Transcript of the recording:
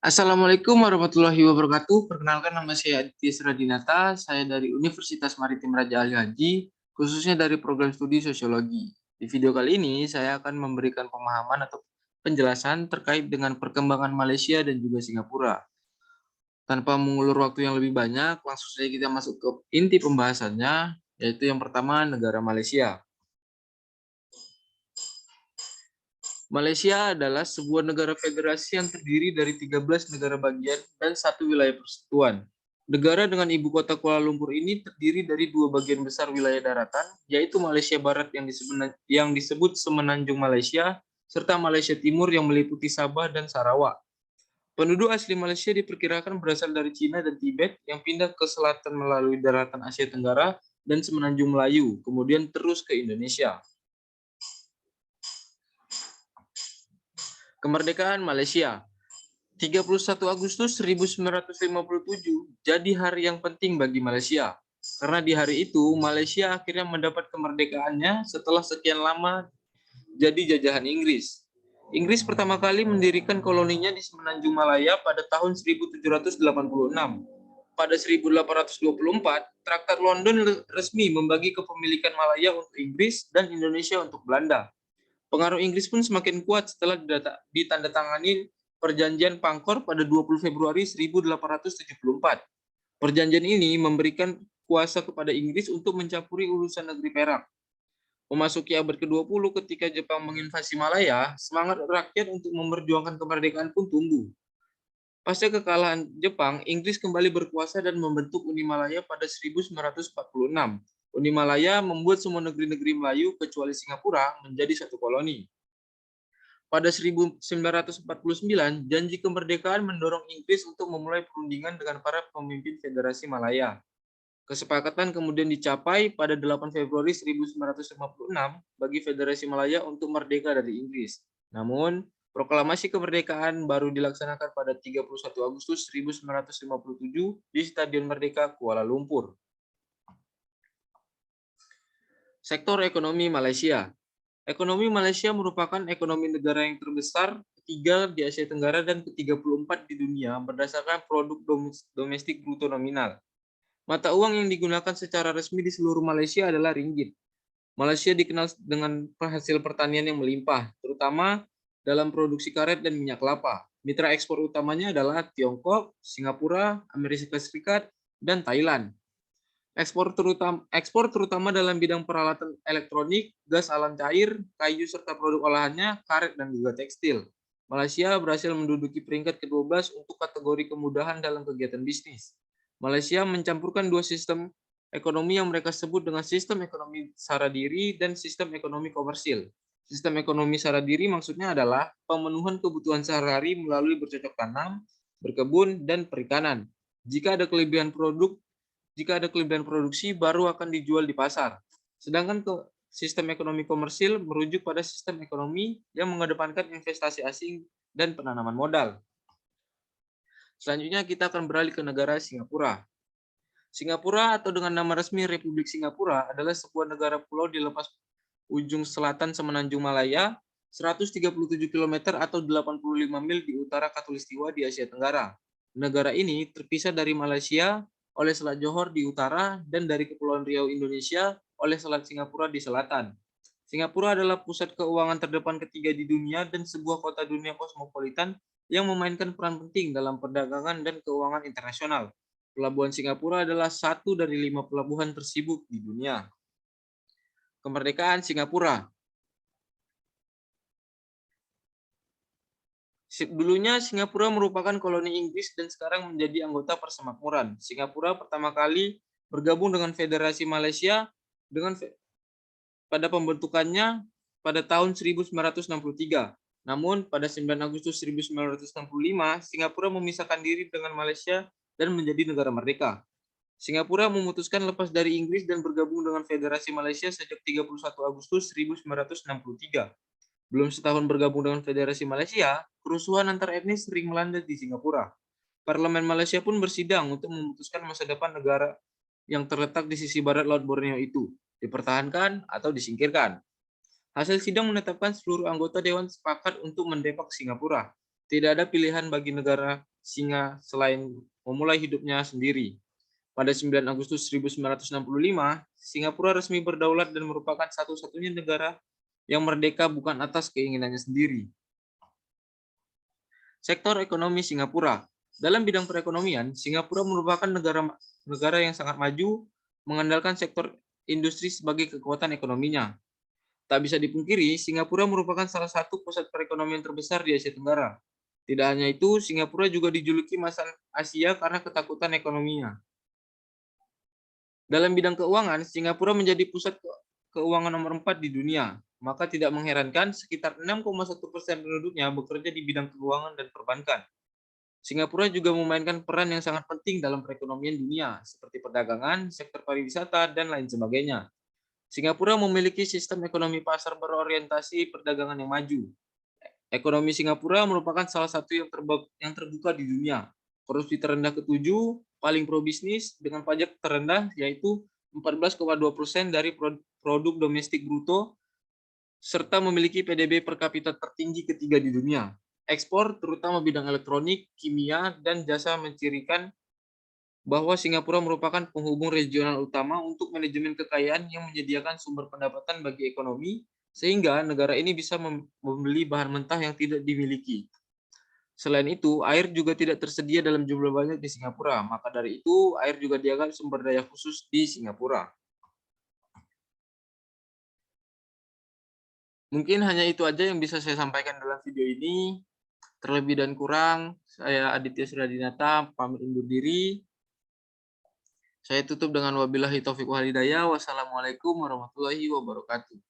Assalamualaikum warahmatullahi wabarakatuh. Perkenalkan, nama saya Aditya Sradinata. Saya dari Universitas Maritim Raja Ali Haji, khususnya dari program studi Sosiologi. Di video kali ini, saya akan memberikan pemahaman atau penjelasan terkait dengan perkembangan Malaysia dan juga Singapura. Tanpa mengulur waktu yang lebih banyak, langsung saja kita masuk ke inti pembahasannya, yaitu yang pertama, negara Malaysia. Malaysia adalah sebuah negara federasi yang terdiri dari 13 negara bagian dan satu wilayah persekutuan. Negara dengan ibu kota Kuala Lumpur ini terdiri dari dua bagian besar wilayah daratan, yaitu Malaysia Barat yang disebut Semenanjung Malaysia, serta Malaysia Timur yang meliputi Sabah dan Sarawak. Penduduk asli Malaysia diperkirakan berasal dari Cina dan Tibet yang pindah ke selatan melalui daratan Asia Tenggara dan Semenanjung Melayu, kemudian terus ke Indonesia. Kemerdekaan Malaysia 31 Agustus 1957 jadi hari yang penting bagi Malaysia. Karena di hari itu, Malaysia akhirnya mendapat kemerdekaannya setelah sekian lama jadi jajahan Inggris. Inggris pertama kali mendirikan koloninya di Semenanjung Malaya pada tahun 1786. Pada 1824, Traktat London resmi membagi kepemilikan Malaya untuk Inggris dan Indonesia untuk Belanda. Pengaruh Inggris pun semakin kuat setelah ditandatangani Perjanjian Pangkor pada 20 Februari 1874. Perjanjian ini memberikan kuasa kepada Inggris untuk mencampuri urusan negeri Perak. Memasuki abad ke-20 ketika Jepang menginvasi Malaya, semangat rakyat untuk memperjuangkan kemerdekaan pun tumbuh. Pasca kekalahan Jepang, Inggris kembali berkuasa dan membentuk Uni Malaya pada 1946. Uni Malaya membuat semua negeri-negeri Melayu kecuali Singapura menjadi satu koloni. Pada 1949, janji kemerdekaan mendorong Inggris untuk memulai perundingan dengan para pemimpin Federasi Malaya. Kesepakatan kemudian dicapai pada 8 Februari 1956 bagi Federasi Malaya untuk merdeka dari Inggris. Namun, proklamasi kemerdekaan baru dilaksanakan pada 31 Agustus 1957 di Stadion Merdeka, Kuala Lumpur. Sektor ekonomi Malaysia. Ekonomi Malaysia merupakan ekonomi negara yang terbesar ketiga di Asia Tenggara dan ke-34 di dunia berdasarkan produk domestik bruto nominal. Mata uang yang digunakan secara resmi di seluruh Malaysia adalah ringgit. Malaysia dikenal dengan hasil pertanian yang melimpah, terutama dalam produksi karet dan minyak kelapa. Mitra ekspor utamanya adalah Tiongkok, Singapura, Amerika Serikat, dan Thailand. Ekspor terutama dalam bidang peralatan elektronik, gas alam cair, kayu serta produk olahannya, karet dan juga tekstil. Malaysia berhasil menduduki peringkat ke-12 untuk kategori kemudahan dalam kegiatan bisnis. Malaysia mencampurkan dua sistem ekonomi yang mereka sebut dengan sistem ekonomi sara diri dan sistem ekonomi komersil. Sistem ekonomi sara diri maksudnya adalah pemenuhan kebutuhan sehari-hari melalui bercocok tanam, berkebun, dan perikanan. Jika ada kelebihan produksi, baru akan dijual di pasar. Sedangkan sistem ekonomi komersil merujuk pada sistem ekonomi yang mengedepankan investasi asing dan penanaman modal. Selanjutnya kita akan beralih ke negara Singapura. Singapura atau dengan nama resmi Republik Singapura adalah sebuah negara pulau di lepas ujung selatan Semenanjung Malaya, 137 km atau 85 mil di utara Khatulistiwa di Asia Tenggara. Negara ini terpisah dari Malaysia oleh Selat Johor di utara dan dari Kepulauan Riau Indonesia oleh Selat Singapura di selatan. Singapura adalah pusat keuangan terdepan ketiga di dunia dan sebuah kota dunia kosmopolitan yang memainkan peran penting dalam perdagangan dan keuangan internasional. Pelabuhan Singapura adalah satu dari 5 pelabuhan tersibuk di dunia. Kemerdekaan Singapura. Dulunya Singapura merupakan koloni Inggris dan sekarang menjadi anggota Persemakmuran. Singapura pertama kali bergabung dengan Federasi Malaysia pada pembentukannya pada tahun 1963. Namun pada 9 Agustus 1965, Singapura memisahkan diri dengan Malaysia dan menjadi negara merdeka. Singapura memutuskan lepas dari Inggris dan bergabung dengan Federasi Malaysia sejak 31 Agustus 1963. Belum setahun bergabung dengan Federasi Malaysia, kerusuhan antar etnis sering melanda di Singapura. Parlemen Malaysia pun bersidang untuk memutuskan masa depan negara yang terletak di sisi barat Laut Borneo itu, dipertahankan atau disingkirkan. Hasil sidang menetapkan seluruh anggota dewan sepakat untuk mendepak Singapura. Tidak ada pilihan bagi negara singa selain memulai hidupnya sendiri. Pada 9 Agustus 1965, Singapura resmi berdaulat dan merupakan satu-satunya negara yang merdeka bukan atas keinginannya sendiri. Sektor ekonomi Singapura. Dalam bidang perekonomian, Singapura merupakan negara yang sangat maju, mengandalkan sektor industri sebagai kekuatan ekonominya. Tak bisa dipungkiri, Singapura merupakan salah satu pusat perekonomian terbesar di Asia Tenggara. Tidak hanya itu, Singapura juga dijuluki Masan Asia karena ketakutan ekonominya. Dalam bidang keuangan, Singapura menjadi pusat keuangan nomor 4 di dunia. Maka tidak mengherankan sekitar 6,1% penduduknya bekerja di bidang keuangan dan perbankan. Singapura juga memainkan peran yang sangat penting dalam perekonomian dunia, seperti perdagangan, sektor pariwisata, dan lain sebagainya. Singapura memiliki sistem ekonomi pasar berorientasi perdagangan yang maju. Ekonomi Singapura merupakan salah satu yang terbuka di dunia. Korupsi terendah ketujuh, paling pro bisnis dengan pajak terendah yaitu 14,2% dari produk domestik bruto, serta memiliki PDB per kapita tertinggi ketiga di dunia. Ekspor, terutama bidang elektronik, kimia, dan jasa mencirikan bahwa Singapura merupakan penghubung regional utama untuk manajemen kekayaan yang menyediakan sumber pendapatan bagi ekonomi, sehingga negara ini bisa membeli bahan mentah yang tidak dimiliki. Selain itu, air juga tidak tersedia dalam jumlah banyak di Singapura, maka dari itu air juga dianggap sumber daya khusus di Singapura. Mungkin hanya itu aja yang bisa saya sampaikan dalam video ini. Terlebih dan kurang, saya Aditya Suradinata pamit undur diri. Saya tutup dengan wabillahi taufiq wal hidayah. Wassalamualaikum warahmatullahi wabarakatuh.